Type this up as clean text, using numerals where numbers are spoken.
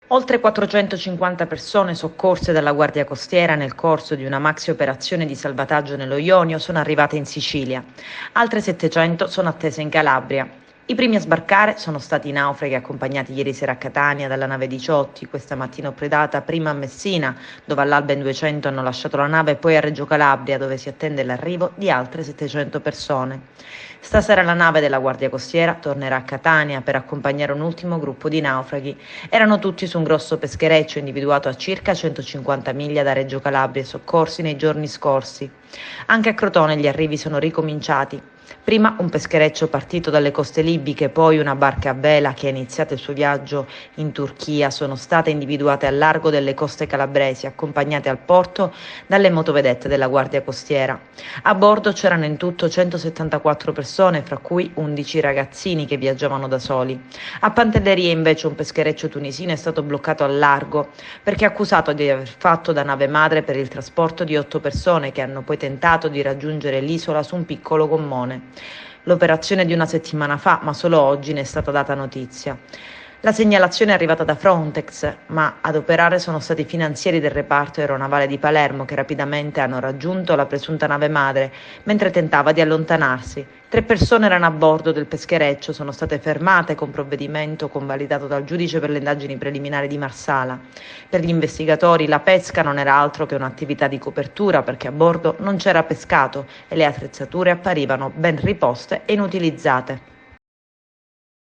Oltre 450 persone soccorse dalla Guardia Costiera nel corso di una maxi operazione di salvataggio nello Ionio sono arrivate in Sicilia. Altre 700 sono attese in Calabria. I primi a sbarcare sono stati i naufraghi accompagnati ieri sera a Catania dalla nave Diciotti, questa mattina oppredata prima a Messina, dove all'alba in 200 hanno lasciato la nave, e poi a Reggio Calabria, dove si attende l'arrivo di altre 700 persone. Stasera la nave della Guardia Costiera tornerà a Catania per accompagnare un ultimo gruppo di naufraghi. Erano tutti su un grosso peschereccio individuato a circa 150 miglia da Reggio Calabria e soccorsi nei giorni scorsi. Anche a Crotone gli arrivi sono ricominciati. Prima un peschereccio partito dalle coste libiche, poi una barca a vela che ha iniziato il suo viaggio in Turchia sono state individuate al largo delle coste calabresi, accompagnate al porto dalle motovedette della Guardia Costiera. A bordo c'erano in tutto 174 persone, fra cui 11 ragazzini che viaggiavano da soli. A Pantelleria invece un peschereccio tunisino è stato bloccato al largo perché accusato di aver fatto da nave madre per il trasporto di 8 persone che hanno poi tentato di raggiungere l'isola su un piccolo gommone. L'operazione di una settimana fa, ma solo oggi ne è stata data notizia. La segnalazione è arrivata da Frontex, ma ad operare sono stati i finanzieri del reparto aeronavale di Palermo che rapidamente hanno raggiunto la presunta nave madre mentre tentava di allontanarsi. 3 persone erano a bordo del peschereccio, sono state fermate con provvedimento convalidato dal giudice per le indagini preliminari di Marsala. Per gli investigatori la pesca non era altro che un'attività di copertura perché a bordo non c'era pescato e le attrezzature apparivano ben riposte e inutilizzate.